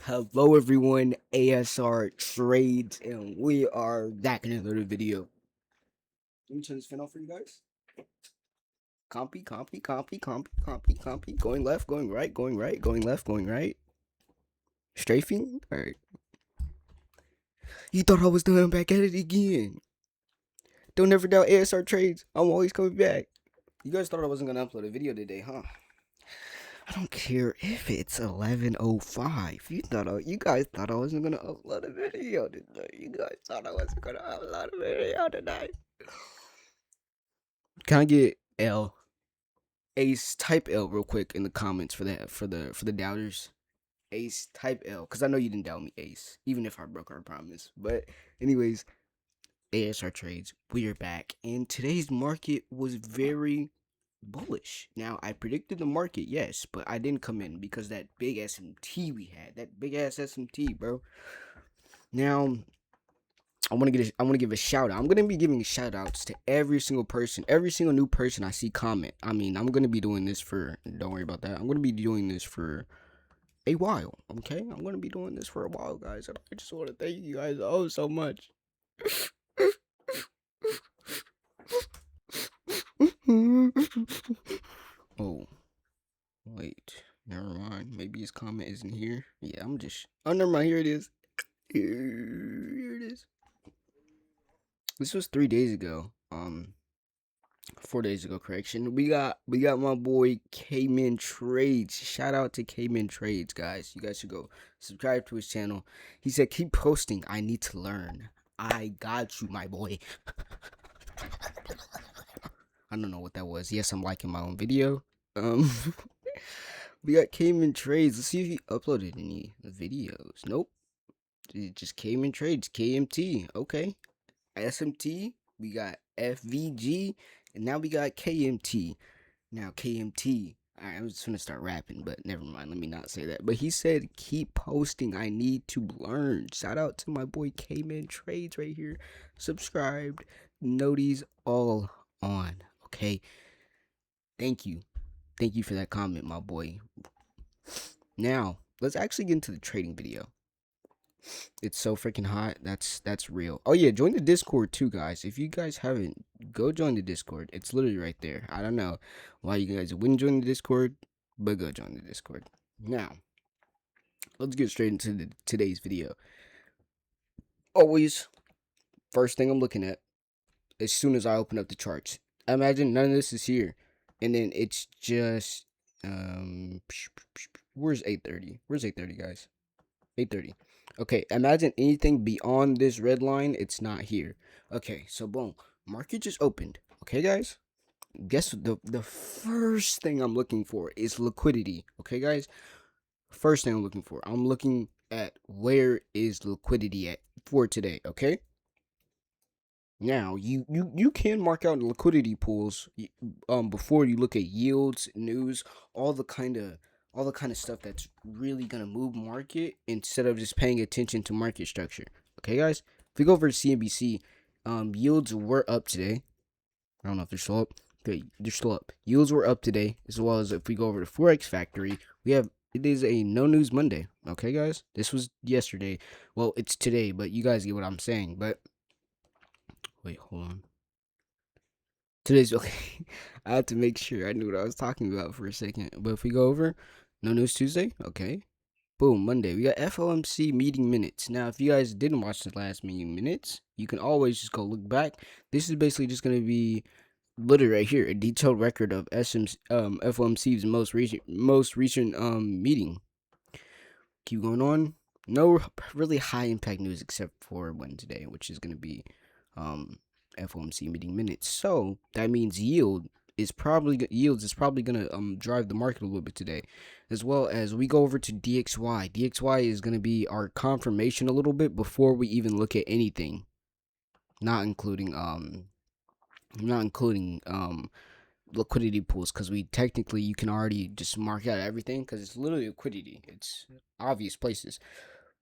Hello everyone, ASR Trades, and we are back in another video. Let me turn this fan off for you guys. Compy. Going left, going right, going right, going left, going right. Strafing? Alright. You thought I was done, I'm back at it again. Don't ever doubt ASR Trades. I'm always coming back. You guys thought I wasn't gonna upload a video today, huh? I don't care if it's 11:05. You guys thought I wasn't gonna upload a video today. You guys thought I wasn't gonna upload a video today. Can I get L? Ace, type L real quick in the comments for the doubters. Ace, type L, cause I know you didn't doubt me, Ace. Even if I broke our promise. But anyways, ASR Trades, we are back, and today's market was very bullish. Now, I predicted the market, yes, but I didn't come in because that big SMT we had. That big ass SMT, bro. Now, I want to give a shout out. I'm going to be giving shout outs to every single person, every single new person I see comment. I mean, I'm going to be doing this for, don't worry about that. I'm going to be doing this for a while, okay? I'm going to be doing this for a while, guys. And I just want to thank you guys so much. Oh, wait, never mind. Maybe his comment isn't here. Yeah, oh, never mind. Here it is. Here it is. This was 3 days ago. 4 days ago, correction. We got my boy K-Men Trades. Shout out to K-Men Trades, guys. You guys should go subscribe to his channel. He said, keep posting. I need to learn. I got you, my boy. I don't know what that was. Yes, I'm liking my own video. We got K-Men Trades. Let's see if he uploaded any videos. Nope. It just K-Men Trades. KMT. Okay. SMT. We got FVG. And now we got KMT. Now KMT. Alright, I'm just gonna start rapping, but never mind. Let me not say that. But he said, keep posting. I need to learn. Shout out to my boy K-Men Trades right here. Subscribed. Noties all on. Okay. Thank you. Thank you for that comment, my boy. Now, let's actually get into the trading video. It's so freaking hot. That's real. Oh yeah, join the Discord too, guys. If you guys haven't, go join the Discord. It's literally right there. I don't know why you guys wouldn't join the Discord, but go join the Discord. Now, let's get straight into today's video. Always, first thing I'm looking at as soon as I open up the charts. I imagine none of this is here, and then it's just where's 8:30? Where's 8:30, guys? 8:30. Okay, imagine anything beyond this red line, it's not here. Okay, so boom, market just opened. Okay, guys, guess what the first thing I'm looking for is liquidity. Okay, guys, first thing I'm looking at where is liquidity at for today. Okay, now you can mark out liquidity pools before you look at yields, news, all the kind of stuff that's really gonna move market instead of just paying attention to market structure. Okay, guys, if we go over to CNBC, yields were up today. I don't know if they're still up. Okay, they're still up. Yields were up today, as well as if we go over to Forex Factory, it is a no news Monday. Okay, guys, this was yesterday. Well, it's today, but you guys get what I'm saying. But wait, hold on. Today's okay. I had to make sure I knew what I was talking about for a second. But if we go over, no news Tuesday, okay. Boom, Monday. We got FOMC meeting minutes. Now, if you guys didn't watch the last meeting minutes, you can always just go look back. This is basically just going to be literally right here, a detailed record of FOMC's most recent meeting. Keep going on. No really high impact news except for Wednesday, which is going to be FOMC meeting minutes. So that means yields is probably going to drive the market a little bit today, as well as we go over to DXY. DXY is going to be our confirmation a little bit before we even look at anything, not including liquidity pools, because you can already just mark out everything because it's literally liquidity. It's obvious places.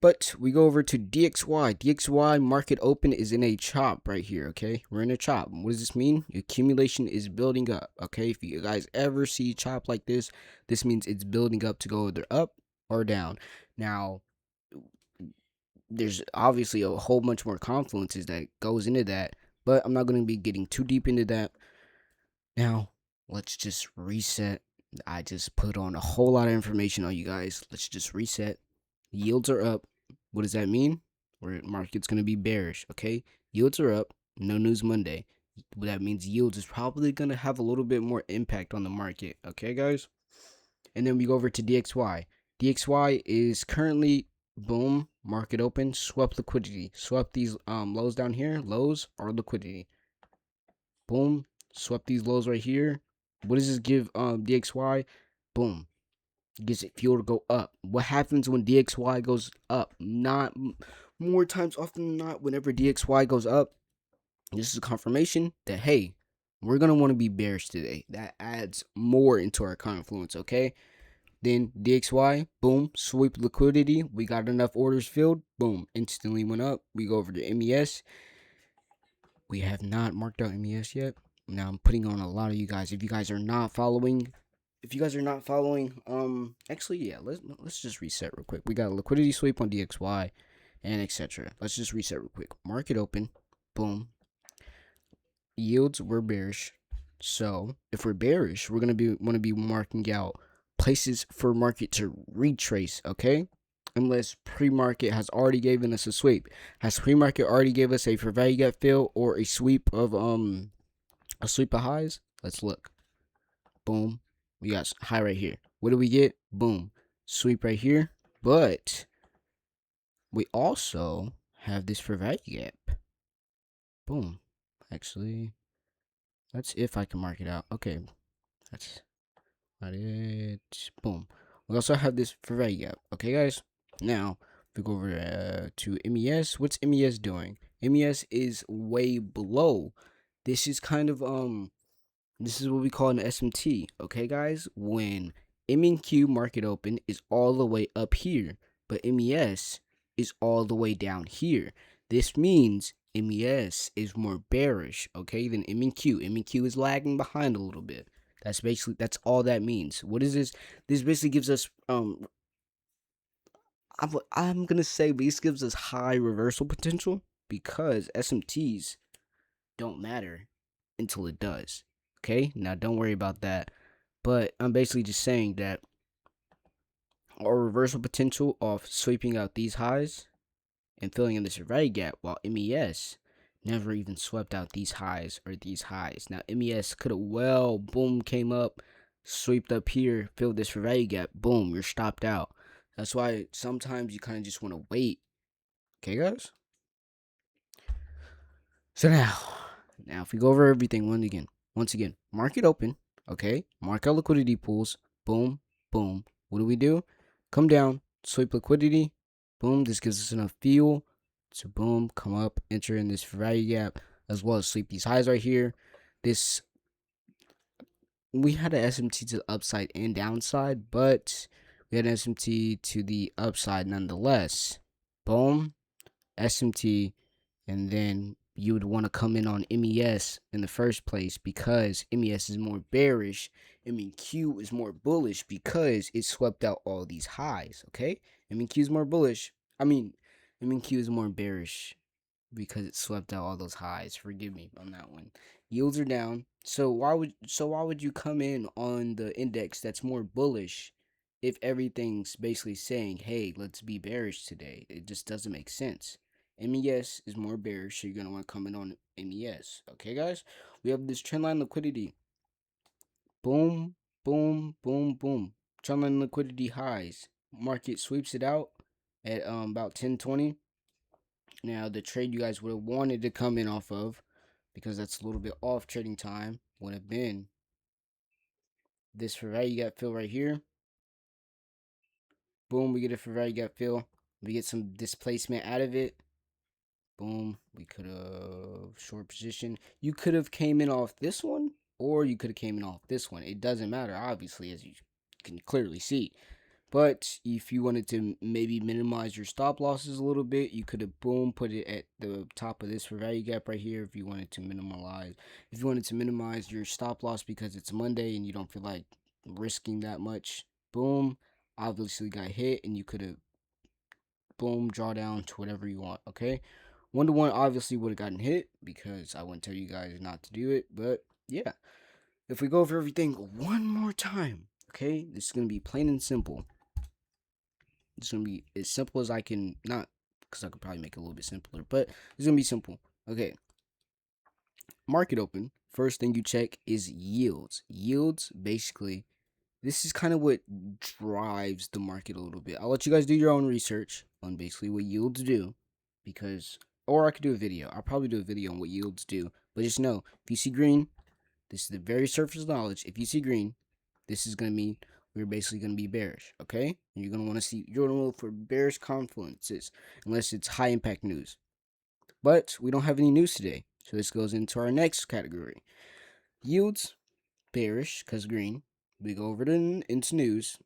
But we go over to DXY. DXY market open is in a chop right here, okay? We're in a chop. What does this mean? Accumulation is building up, okay? If you guys ever see chop like this, this means it's building up to go either up or down. Now, there's obviously a whole bunch more confluences that goes into that, but I'm not going to be getting too deep into that. Now, let's just reset. I just put on a whole lot of information on you guys. Let's just reset. Yields are up. What does that mean? Where market's going to be bearish, okay? Yields are up. No news Monday. That means yields is probably going to have a little bit more impact on the market, okay, guys? And then we go over to DXY. DXY is currently, boom, market open, swept liquidity. Swept these lows down here. Lows are liquidity. Boom, swept these lows right here. What does this give DXY? Boom, gives it fuel to go up. What happens when DXY goes up? Not more times often than not, whenever DXY goes up, this is a confirmation that, hey, we're going to want to be bearish today. That adds more into our confluence, okay? Then DXY, boom, sweep liquidity. We got enough orders filled. Boom, instantly went up. We go over to MES. We have not marked out MES yet. Now I'm putting on a lot of you guys. If you guys are not following, actually, yeah, let's just reset real quick. We got a liquidity sweep on DXY and etc. Let's just reset real quick. Market open, boom. Yields were bearish. So if we're bearish, we're gonna want to be marking out places for market to retrace, okay? Unless pre-market has already given us a sweep. Has pre-market already gave us a fair value gap fill or a sweep of highs? Let's look. Boom. We got high right here. What do we get? Boom. Sweep right here. But we also have this fair value gap. Boom. Actually, that's if I can mark it out. Okay. That's not it. Boom. We also have this fair value gap. Okay, guys. Now, if we go over to MES, what's MES doing? MES is way below. This is kind of this is what we call an SMT. Okay, guys. When MNQ market open is all the way up here, but MES is all the way down here. This means MES is more bearish, okay, than MNQ. MNQ is lagging behind a little bit. That's all that means. What is this? This basically gives us I'm gonna say this gives us high reversal potential because SMTs don't matter until it does. Okay, now don't worry about that. But I'm basically just saying that our reversal potential of sweeping out these highs and filling in this value gap, while MES never even swept out these highs or these highs. Now MES could have boom, came up, swept up here, filled this value gap, boom, you're stopped out. That's why sometimes you kind of just want to wait. Okay, guys? So now if we go over everything once again, market open, okay? Mark out liquidity pools, boom, boom. What do? Come down, sweep liquidity, boom. This gives us enough fuel to boom, come up, enter in this value gap, as well as sweep these highs right here. We had an SMT to the upside and downside, but we had an SMT to the upside nonetheless. Boom, SMT, and then you would want to come in on MES in the first place because MES is more bearish. MEQ is more bullish because it swept out all these highs, okay? MEQ is more bullish. MEQ is more bearish because it swept out all those highs. Forgive me on that one. Yields are down. So why would you come in on the index that's more bullish if everything's basically saying, "Hey, let's be bearish today"? It just doesn't make sense. MES is more bearish, so you're gonna want to come in on MES. Okay, guys? We have this trendline liquidity. Boom, boom, boom, boom. Trendline liquidity highs. Market sweeps it out at about 10:20. Now, the trade you guys would have wanted to come in off of, because that's a little bit off trading time, would have been this fair value gap fill right here. Boom, we get a fair value gap fill. We get some displacement out of it. Boom, we could have short position. You could have came in off this one, or you could have came in off this one. It doesn't matter, obviously, as you can clearly see. But if you wanted to maybe minimize your stop losses a little bit, you could have boom put it at the top of this for value gap right here. If you wanted to minimize your stop loss because it's Monday and you don't feel like risking that much, boom, obviously got hit and you could have boom, draw down to whatever you want. Okay, 1-to-1 obviously would have gotten hit because I wouldn't tell you guys not to do it. But yeah, if we go over everything one more time, okay, this is gonna be plain and simple. It's gonna be as simple as I can, not because I could probably make it a little bit simpler, but it's gonna be simple. Okay, market open. First thing you check is yields. Yields, basically, this is kind of what drives the market a little bit. I'll let you guys do your own research on basically what yields do, because, or I could do a video. I'll probably do a video on what yields do. But just know, if you see green, this is the very surface knowledge. If you see green, this is gonna mean we're basically gonna be bearish. Okay, and you're gonna want to see, you're gonna look for bearish confluences unless it's high impact news. But we don't have any news today, so this goes into our next category. Yields, bearish, because green. We go over to into news.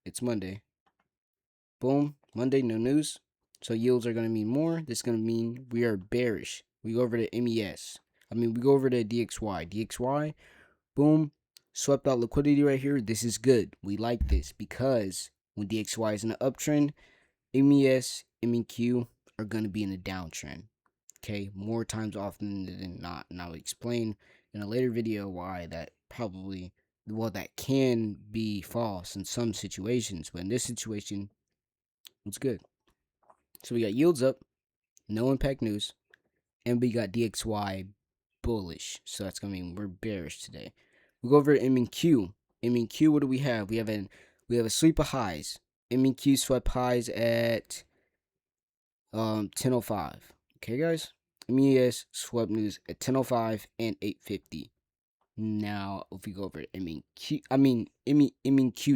It's Monday. Boom, Monday, no news. So yields are going to mean more. This is going to mean we are bearish. We go over to MES. We go over to DXY. DXY, boom, swept out liquidity right here. This is good. We like this because when DXY is in an uptrend, MES, MEQ are going to be in a downtrend. Okay, more times often than not. And I'll explain in a later video why that probably, well, that can be false in some situations, but in this situation, it's good. So we got yields up, no impact news, and we got DXY bullish. So that's gonna mean we're bearish today. We go over to MEQ. MEQ, what do we have? We have a sweep of highs. MEQ swept highs at 10:05. Okay, guys. MES swept news at 10:05 and 8:50. Now, if we go over to MEQ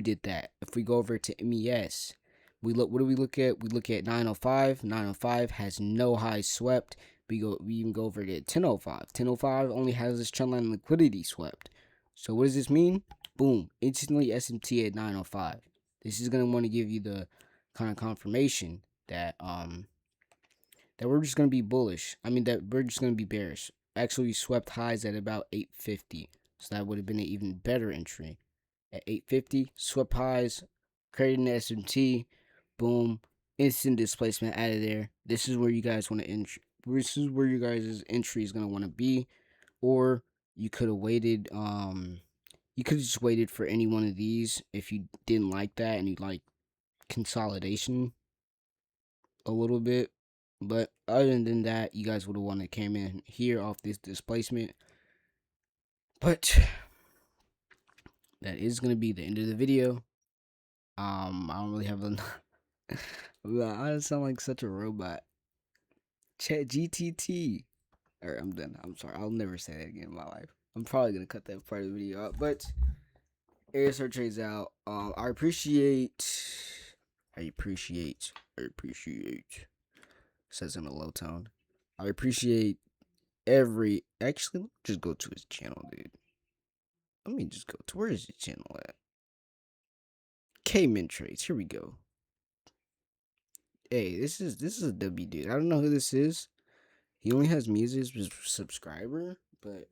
did that. If we go over to MES, we look. What do we look at? We look at 9:05. 9:05 has no highs swept. We even go over to 10:05. 10:05 only has this trendline liquidity swept. So what does this mean? Boom! Instantly SMT at 9:05. This is gonna want to give you the kind of confirmation that that we're just gonna be bullish. That we're just gonna be bearish. Actually, we swept highs at about 850, so that would have been an even better entry. At 850, swept highs, created an SMT, boom, instant displacement out of there. This is where you guys want to enter. This is where your guys' entry is gonna want to be, or you could have waited. You could have just waited for any one of these if you didn't like that and you like consolidation a little bit. But other than that, you guys would have wanted came in here off this displacement. But that is gonna be the end of the video. I don't really have a. I sound like such a robot. Chat GTT. Alright, I'm done. I'm sorry. I'll never say that again in my life. I'm probably gonna cut that part of the video out. But ASR trades out. I appreciate. Says in a low tone. I appreciate every. Actually, let me just go to his channel, dude. Let me just go to, where is his channel at? K-Min Trades. Here we go. Hey, this is a W dude. I don't know who this is. He only has me as his subscriber, but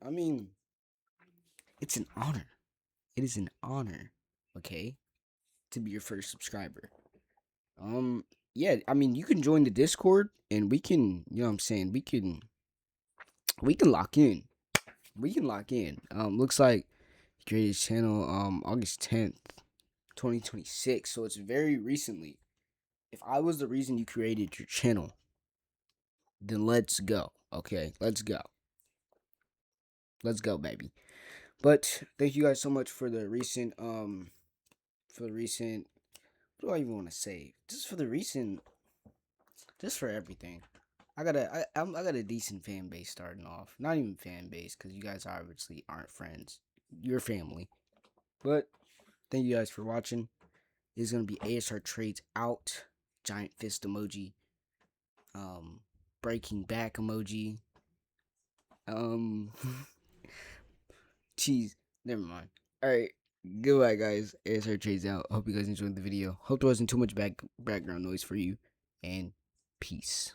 it's an honor. It is an honor, okay, to be your first subscriber. Yeah, you can join the Discord and we can, you know what I'm saying, we can lock in. Looks like he created his channel August 10th, 2026. So it's very recently. If I was the reason you created your channel, then let's go. Okay, let's go. Let's go, baby. But thank you guys so much for the recent what do I even want to say? Just for everything. I got a decent fan base starting off. Not even fan base, because you guys obviously aren't friends. You're family. But thank you guys for watching. This is gonna be ASR Trades out. Giant fist emoji. Breaking back emoji. Cheese. Never mind. Alright. Goodbye, guys. ASR Trades out. Hope you guys enjoyed the video. Hope there wasn't too much background noise for you. And peace.